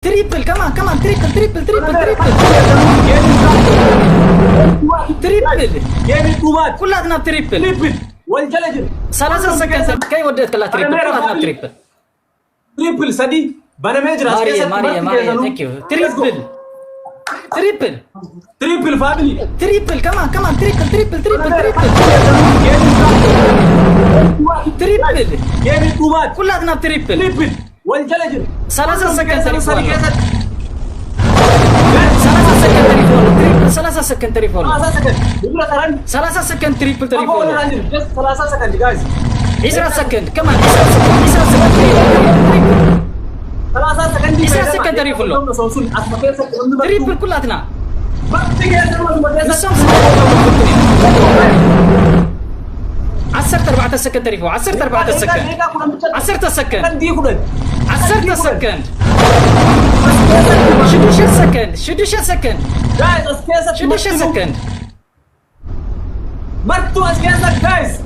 تريبل كمان تريبل جيمي تومات كلها تناب تريبل والجلجل 30 سكند كي وديت كلها تريبل كلها تناب تريبل سدي بنا ميجرا ماريا ثانك يو تريبل فاميلي تريبل كمان تريبل جيمي تومات كلها تناب تريبل والجلجل 30 سكند تريبل 30 سكند تريبل 30 سكند تريبل 30 سكند جايز 10 سكند كمان 10 سكند 10 سكند تريبل كلها تناب عسرت 4 سكند تريفو 4 سكند 10 سكند 10 سكند 11 سكند جايز 11 سكند مرتو اسكيزك جايز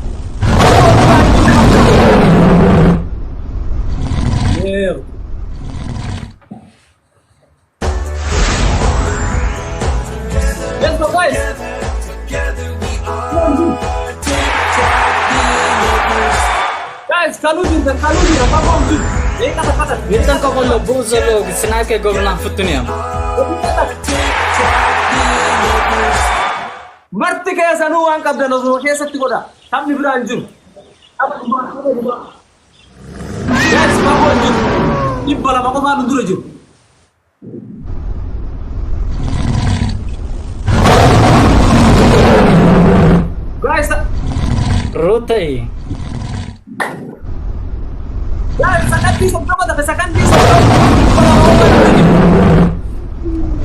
Let's go guys. Guys, kaludi, apa itu? Ini kata-kata. Kita kau kalau buzo lo, senang ke governor futunya. Marti kayak sanu angkat dan langsung kayak sakti koda. Kami beranjur. Guys, kamu anjur. Ibalah apa kau anjur anjur. Guys, Rotai. Guys, sakan di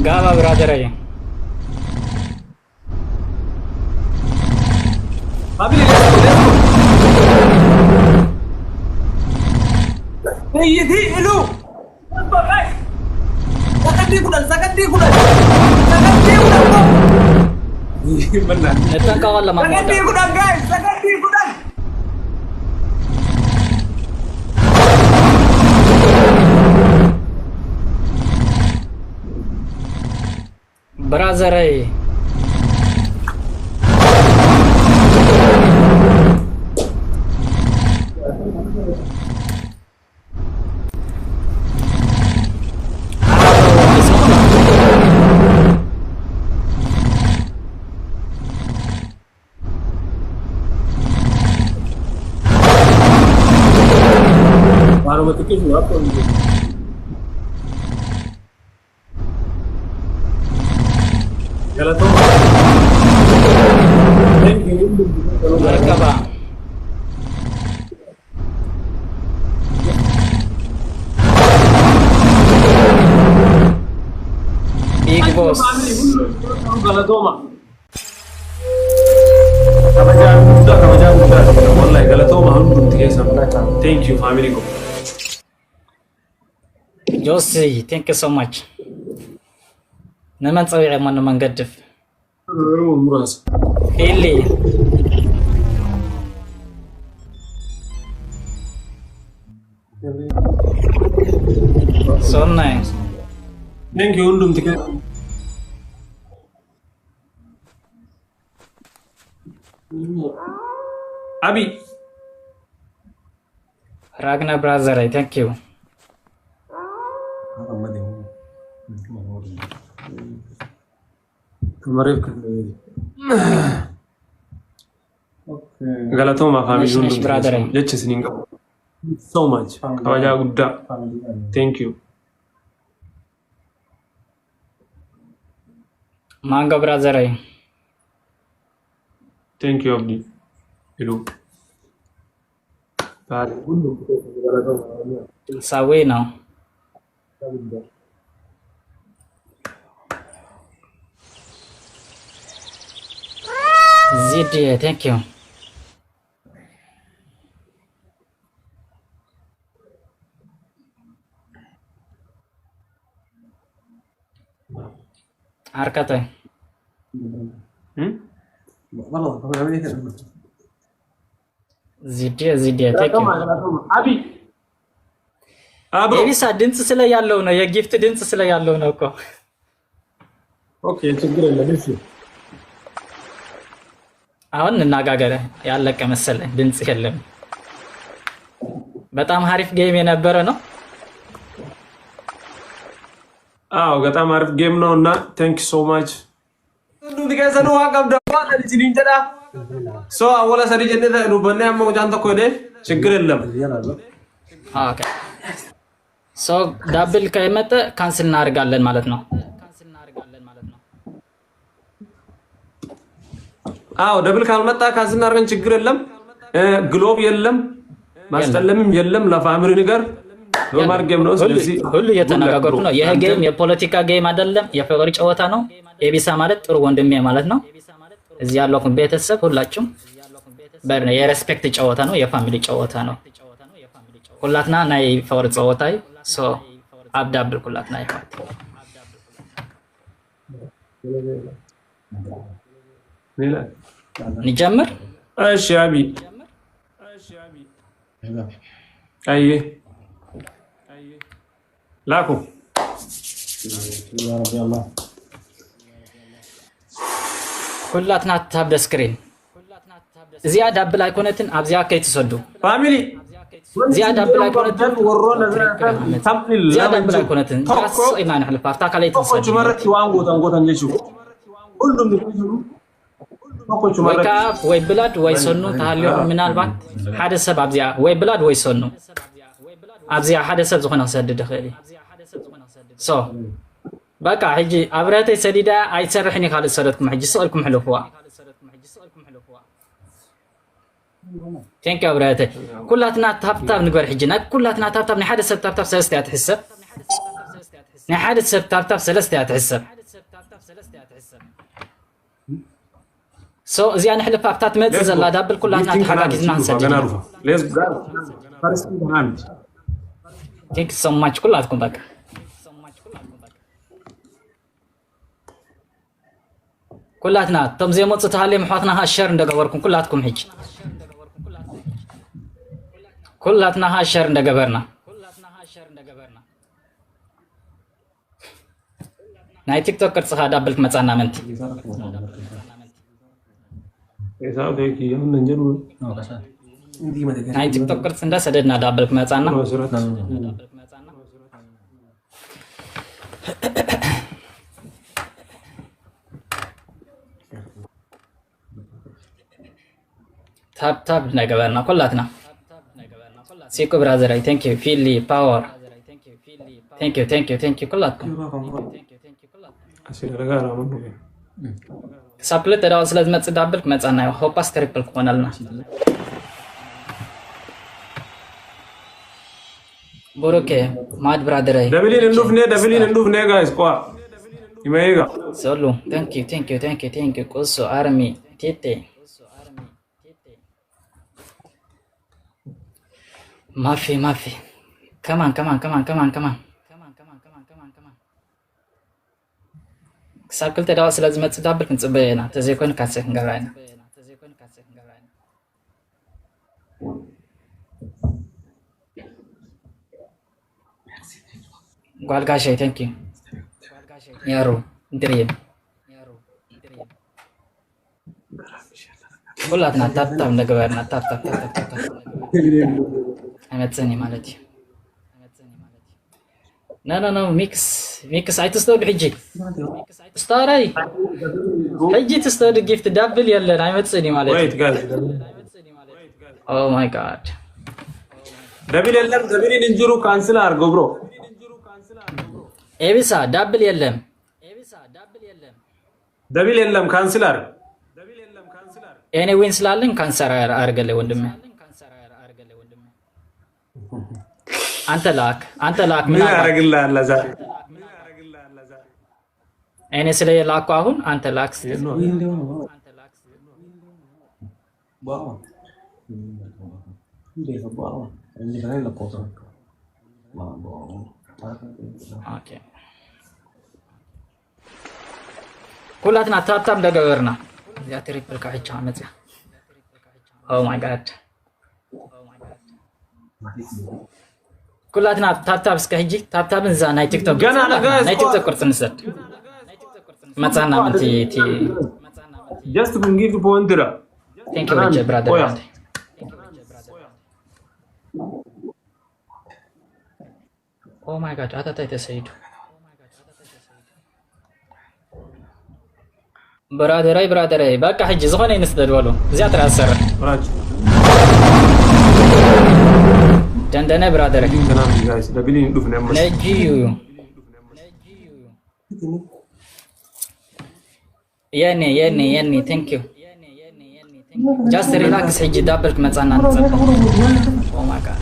Gava brother aja. Family, let's go. Hey, hello. Guys, sakan di kuda. Benar. Itu kau kalau mau. Sakan di kuda, guys. Sakan di kuda. Brother aja. Baru betul itu apa ini? Jalan tuh. Thank you. Mereka bang. Big boss. Jalan tuh mah. Kabajan muda. Wallahi jalan tuh mah belum tiga sama. Thank you family ko. Josie, thank you so much. Naman sawi man naman gadif. Muras. Ili. So nice. Thank you undum tiga. Abi. Ragna brother, thank you. Galatoma family brother. Just so much. Kawaja gudda. Thank you. Manga brother. Thank you Abdi. Hello. Sawi now. ZD, thank you. Arkate. ZD, thank you. Abi. ኤቢሳ ድምጽ ስለ ያለው ነው የጊፍት ድምጽ ስለ ያለው ነው እኮ ኦኬ ችግር የለም እሺ አሁን እናጋገረ ያለቀ መሰለኝ ድምጽ የለም በጣም አሪፍ ጌም የነበረ ነው አዎ በጣም አሪፍ ጌም ነውና ታንክ ዩ ሶ ማች ዲጋሰኑ አቀብዳ ለዲጂን ተዳ ሶ አወላ ሰሪ ጀነተ ሩበና ያመው ጃንተ ኮደ ችግር የለም ኦኬ ሶ ዳብል ከመጣ ካንስል እናደርጋለን ማለት ነው አዎ ደብል ካልመጣ ካንስል እናደርገን ችግር የለም ግሎብ የለም ማስተለምም የለም ለፋሚሊ ነገር ኖርማል ጌም ነው ስለዚህ ሁሉ እየተነጋገርኩ ነው ይሄ ጌም የፖለቲካ ጌም አይደለም የፍቅር ጨዋታ ነው ኤቢሳ ማለት ጥሩ ወንድሜ ማለት ነው እዚህ ያለው ቤተሰብ ሁላችሁም በርነ የሬስፔክት ጨዋታ ነው የፋሚሊ ጨዋታ ነው ሁላትና ናይ ፍቅር ጨዋታ ሶ አብዳብል ሁላትና ይፋት ንጀምር እሺ አቢ አይ ላኩ ሁላትና ታብ ስክሪን እዚያ ዳብል አይኮነትን አብዚያ ከይተሰዱ ፋሚሊ እዚያ ዳብል አይኮነትን ወሮ ነዘ ታምፕል እዚያ ዳብል አይኮነትን ታስ ኢማን ህልፍ አፍታ ካላይ ተሰዱ ቹመረት ዋንጎ ታንጎ ታንጀቹ ሁሉም ይሁሉ ወካ ወይ ብላድ ወይ ሶኑ ታልዩ ምናልባት ሓደ ሰብ አብዚያ ወይ ብላድ ወይ ሶኑ አብዚያ ሓደ ሰብ ዝኾነ ሰድድ ኸሊ ሶ በቃ ሕጂ አብረተ ሰዲዳ አይሰርሕኒ ካልእ ሰደትኩም ሕጂ ስልኩም ሕልፍዋ ቴንክ አብረተ ኩላትና ታፕታብ ንግበር ሕጂ ናይ ኩላትና ታፕታብ ናይ ሓደ ሰብ ታፕታብ ሰለስተ ያትሕሰብ ናይ ሓደ ሰብ ታፕታብ ሰለስተ ያትሕሰብ ሶ እዚያ ንሕልፍ አፍታት መጽ ዘላ ዳብል ኩላትና ተሓጋጊዝና ንሰድ ሌስ ፈርስት ሃንድ ቴንክ ሶ ማች ኩላትኩም በቃ ኩላትና ቶም ዘመጽ ተሃለም ሐዋትና ሃሸር እንደገበርኩም ኩላትኩም ሕጂ ኩላትና ሃሸር እንደገበርና ናይ ቲክቶክ ቅርጽኻ ዳብል ከመጻና መንቲ ኤሳው ደቂ የምን እንጀሩ ናይ ቲክቶክ ቅርጽ እንደ ሰደድና ዳብል ከመጻና ታፕ ነገበርና ኩላትና ሲኩ ብራዘር አይ ቴንክ ዩ ፊሊ ፓወር ቴንክ ዩ ኩላትኩም አሲረጋራ ወንዱ ሳፕለት ተዳው ስለዝመጽ ዳብል ከመጻና ሆፓስ ትሪፕል ኮናልና ቦሮኬ ማድ ብራዘር አይ ደብሊን እንዱፍኔ ጋይስ ቋ ይመይጋ ሶሉ ቴንክ ዩ ቆሶ አርሚ ቲቴ ማፊ ከማን ሳክል ተዳው ስለዝመጽ ዳብል ክንጽበየና ተዘይኮን ካሰክ እንገራይና ጓልጋሼ ቴንክ ዩ ያሩ ድሪም ሁላትና ታፕታብ ነገበርና ታፕ አይመጽኒ ማለት ኖ ሚክስ አይተስተውድ ሕጂ ስታራይ ሕጂ ተስተውድ ጊፍት ዳብል የለን አይመጽኒ ማለት ኦ ማይ ጋድ ደብል የለም ደብሊን እንጅሩ ካንስል አርጎ ብሮ ኤቢሳ ዳብል የለም ደብል የለም ካንስል አርግ ኤኒ ዊን ስላለን ካንሰር አርገለ ወንድሜ አንተ ላክ ምን ያረግልሃል ለዛ እኔ ስለ ላኩ አሁን አንተ ላክ ኦኬ ኩላትና ታፕታፕ እንደገበርና ያ ትሪፕል ካቻ መጽ ኦ ማይ ጋድ كلاتنا تاب اسك هجي تاب نزا ناي تيك توك جانا انا جايز ناي تيك توك قرص نسد ما تصنع من تي just to give you point there. ثانك يو وجه برادر او ماي جاد اتا تايت سيد برادر اي بقى حج زخونه ينسدد ولو زيات راسر راج دندنا برادر كلام جايز ده بيلي ندوف نعمل نجيو يعني ثانك يو جاست ريلاكس حجي دابلك مصانا نصب او ماي جاد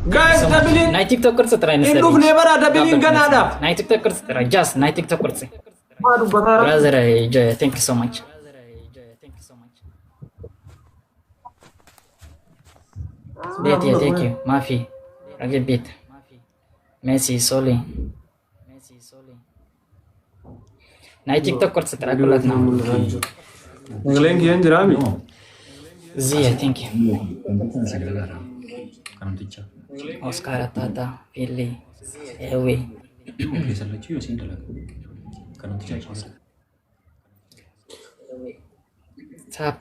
جايز ده بيلي ناي تيك توك قرص تراي نسد ندوف نيبرا ده بيلي غنا ده ناي تيك توك قرص تراي جاست ناي تيك توك قرص ما دو بتار برادر اي ثانك يو سو ماتش بيت يا ثانك يو ما في راجل بيت ميسي سولي ناي تيك توك قرص تراي كلاتنا نغلين كي انجرامي زي ثانك يو اوسكار تاتا فيلي ايوي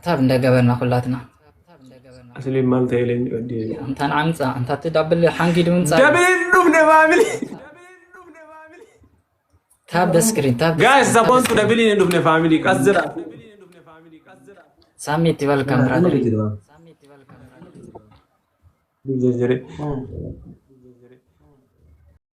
تاب እንደገበና ሁላትና asli mal taylen odi እንታን አንጻ እንታት ዳብል ሃንጊ ድምጻ ደብል ኑፍ ነፋሚሊ ታብ ደስክሪን ታብ guys the want to ደብል ኑፍ ነፋሚሊ ቀዝራ ሳሚት ይበል ካምራ ጀጀሬ